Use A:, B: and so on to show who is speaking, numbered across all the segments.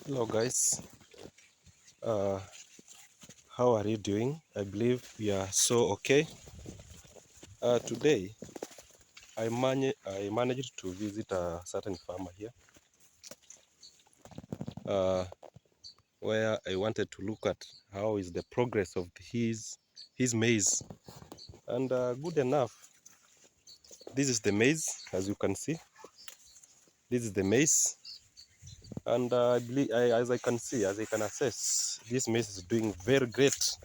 A: Hello guys, uh, how are you doing? I believe we are so okay. Today I managed to visit a certain farmer here, uh, where I wanted to look at how is the progress of his maize. And good enough, this is the maize, as you can see. This is the maize, and I believe, as I can see, as I can assess, this maize is doing very great.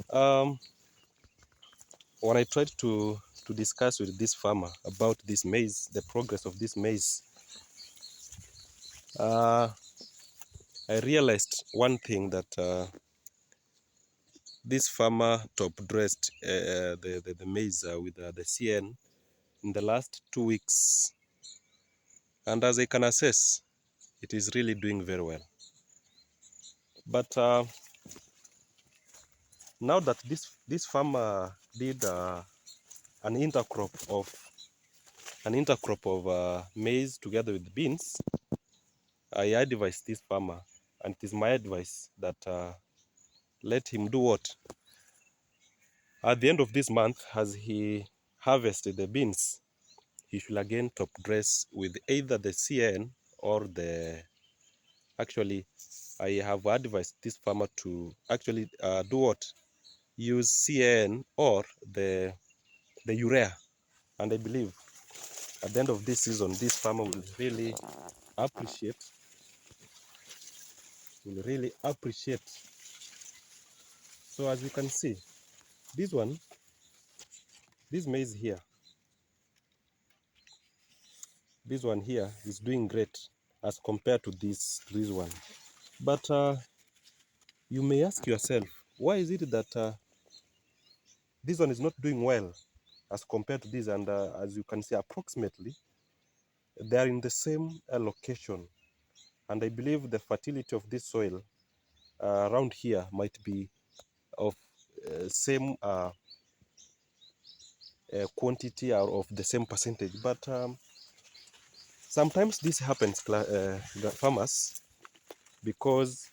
A: Um, when I tried to discuss with this farmer about this maize, the progress of this maize, uh, I realized one thing that this farmer top dressed the maize with the CN in the last 2 weeks, and as I can assess, it is really doing very well. But now that this farmer did an intercrop of maize together with beans, I advise this farmer, and it is my advice that let him do what? At the end of this month, as he harvested the beans, he should again top dress with either the CN or the. Actually, I have advised this farmer to actually do what? Use CN or the urea. And I believe at the end of this season, this farmer will really appreciate, will really appreciate. So as you can see, this one, this maize here, this one here is doing great as compared to this one. But you may ask yourself, why is it that this one is not doing well as compared to this? And as you can see, approximately they are in the same location, and I believe the fertility of this soil around here might be of same quantity or of the same percentage. But sometimes this happens, farmers, because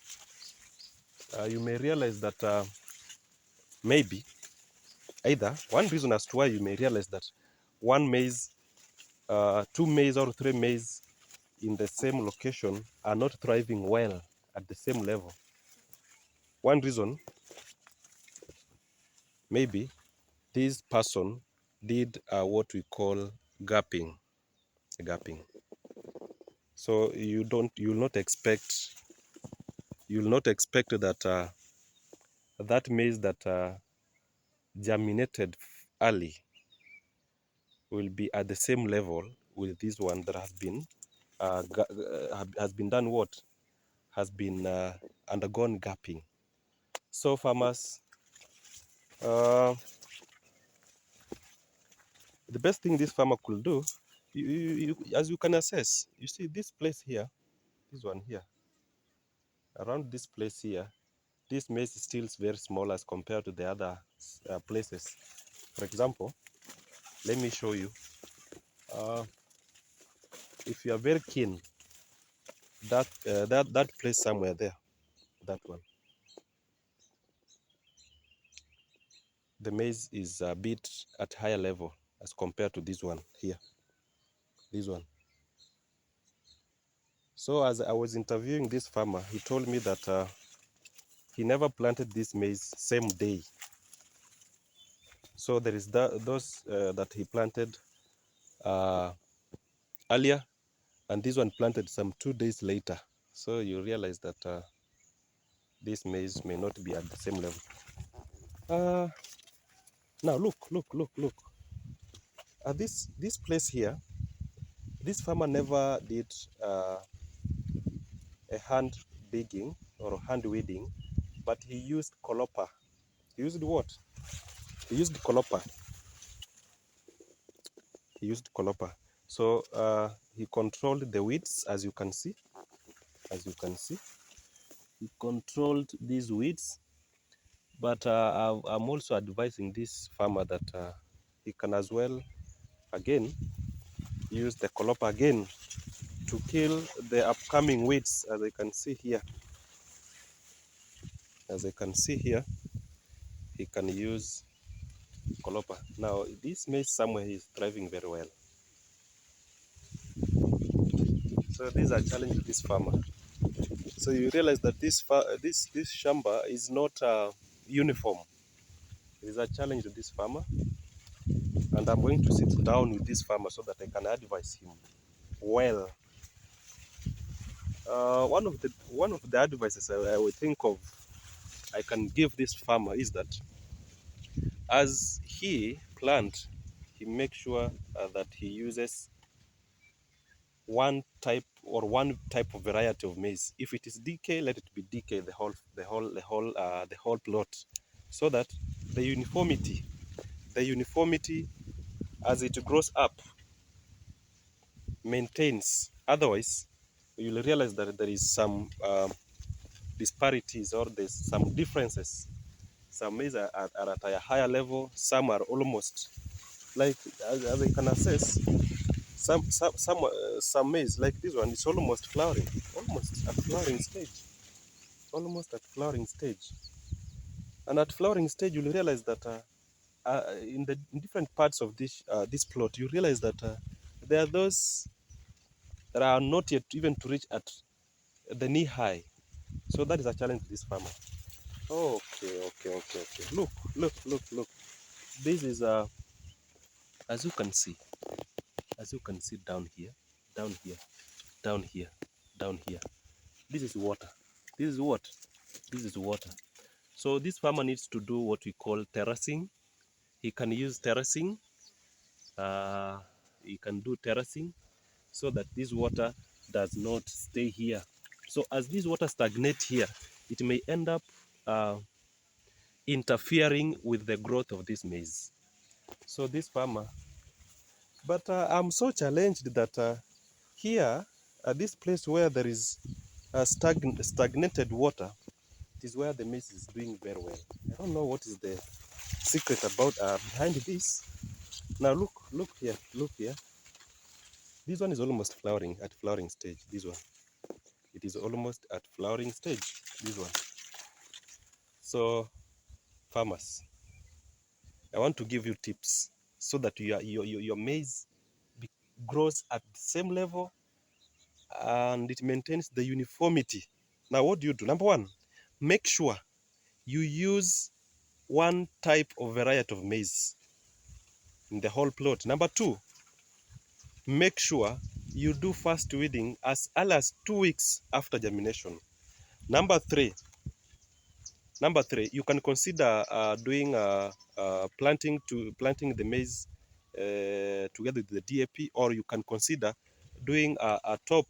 A: you may realize that maybe either one reason as to why you may realize that one maize, two maize or three maize in the same location are not thriving well at the same level. One reason, maybe this person did what we call gapping. So you'll not expect that that maize that germinated early will be at the same level with this one that has been done what? Has been undergone gapping. So farmers, uh, the best thing this farmer could do, as you can assess, you see this place here, this one here, around this place here, this maize is still very small as compared to the other places. For example, let me show you. Uh, if you are very keen, that place somewhere there, that one, the maize is a bit at higher level as compared to this one here, this one. So as I was interviewing this farmer, he told me that he never planted this maize same day. So there is those that he planted uh, earlier, and this one planted some 2 days later. So you realize that this maize may not be at the same level. Uh, Now look. This place here, this farmer never did a hand digging or hand weeding, but he used coloper. He used what? He used coloper. He used coloper. So he controlled the weeds, as you can see. As you can see, he controlled these weeds. But I'm also advising this farmer that he can as well again use the coloper again to kill the upcoming weeds, as I can see here. As I can see here, he can use colopa. Now, this maize somewhere is thriving very well. So these are challenges to this farmer. So you realize that this shamba is not uniform. It is a challenge to this farmer, and I'm going to sit down with this farmer so that I can advise him well. One of the advices I would think of I can give this farmer is that as he plant, he makes sure that he uses one type of variety of maize. If it is DK, let it be DK the whole plot, so that the uniformity as it grows up maintains. Otherwise, you'll realize that there is some disparities, or there's some differences. Some maize are at a higher level, some are almost like, as I can assess, some maize like this one is almost flowering, almost at flowering stage, almost at flowering stage. And at flowering stage, you'll realize that in different parts of this plot, you realize that there are those that are not yet even to reach at the knee high. So that is a challenge to this farmer. Okay. Look. This is as you can see, down here, down here, down here, down here. This is water. This is what? This is water. So this farmer needs to do what we call terracing. He can use terracing. He can do terracing so that this water does not stay here. So as this water stagnate here, it may end up interfering with the growth of this maize. So this farmer, but I'm so challenged that here, at this place where there is stagnated water, it is where the maize is doing very well. I don't know what is the secret about behind this. Now look here. This one is almost flowering, at flowering stage. This one, it is almost at flowering stage. This one. So, farmers, I want to give you tips so that your maize grows at the same level and it maintains the uniformity. Now, what do you do? Number one, make sure you use one type of variety of maize in the whole plot. Number two, make sure you do fast weeding as early as 2 weeks after germination. Number three, you can consider doing planting the maize together with the DAP, or you can consider doing a top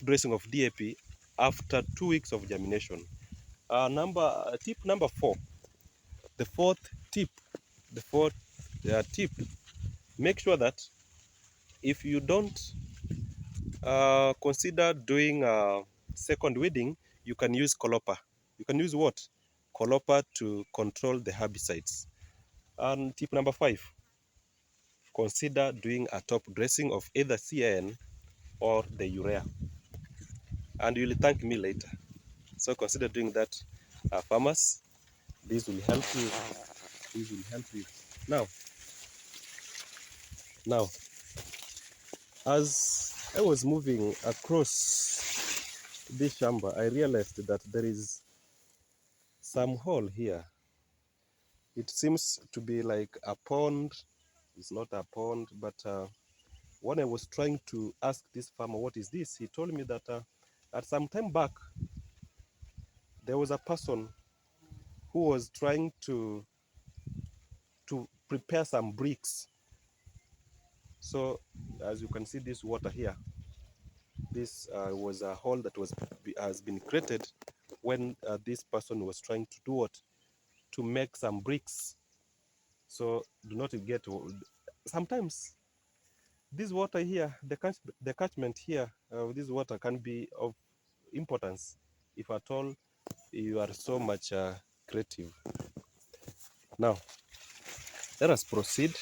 A: dressing of DAP after 2 weeks of germination. Tip number four, the fourth tip, make sure that if you don't consider doing second weeding, you can use colopa. You can use what? Colopa to control the herbicides. And tip number five, consider doing a top dressing of either CAN or the urea. And you'll thank me later. So consider doing that, farmers. This will help you. This will help you. Now, as I was moving across this shamba, I realized that there is some hole here. It seems to be like a pond. It's not a pond, but when I was trying to ask this farmer, what is this? He told me that at some time back, there was a person who was trying to prepare some bricks. So as you can see, this water here, this was a hole that has been created when this person was trying to do what? To make some bricks. So do not get, sometimes this water here, the catchment here, this water can be of importance if at all you are so much creative. Now, let us proceed.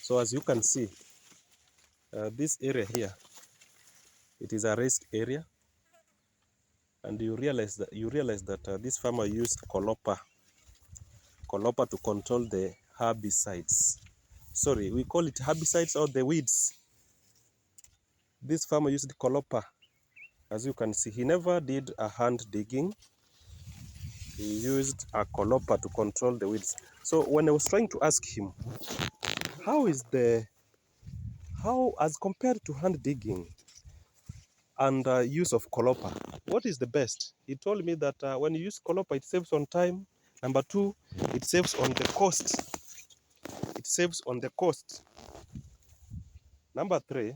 A: So as you can see, This area here, it is a raised area, and you realize that this farmer used colopa to control the herbicides. Sorry, we call it herbicides or the weeds. This farmer used colopa. As you can see, he never did a hand digging. He used a colopa to control the weeds. So when I was trying to ask him, how as compared to hand digging and use of colopa, what is the best? He told me that when you use colopa, it saves on time. Number two, it saves on the cost. It saves on the cost. Number three,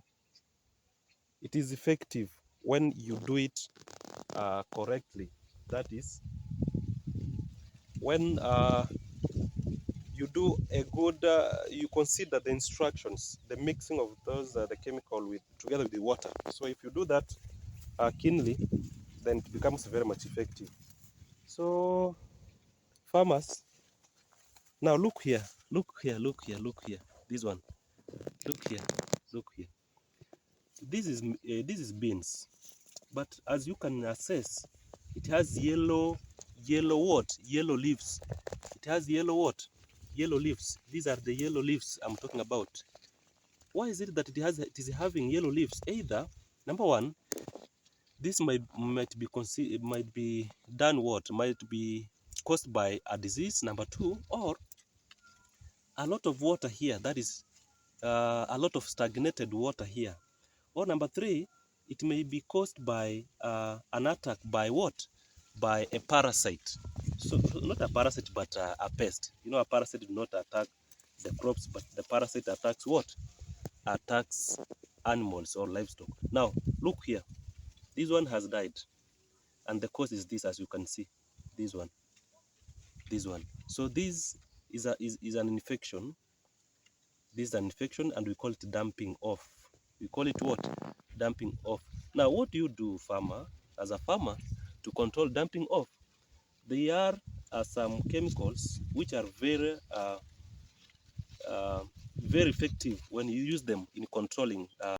A: it is effective when you do it correctly. That is, when you do a good, you consider the instructions, the mixing of those, the chemical together with the water. So if you do that keenly, then it becomes very much effective. So farmers, now look here, look here, look here, look here. This one, look here, look here. This is beans, but as you can assess, it has yellow what? Yellow leaves. It has yellow what? Yellow leaves. These are the yellow leaves I'm talking about. Why is it that it is having yellow leaves? Either, number one, this might be done what? Might be caused by a disease. Number two, or a lot of water here. That is a lot of stagnated water here. Or number three, it may be caused by an attack by what? By a parasite. So not a parasite, but a pest. You know, a parasite do not attack the crops, but the parasite attacks what? Attacks animals or livestock. Now, look here. This one has died. And the cause is this, as you can see. This one. This one. So this is an infection. This is an infection, and we call it damping off. We call it what? Damping off. Now, what do you do, farmer, as a farmer, to control damping off? There are some chemicals which are very effective when you use them in controlling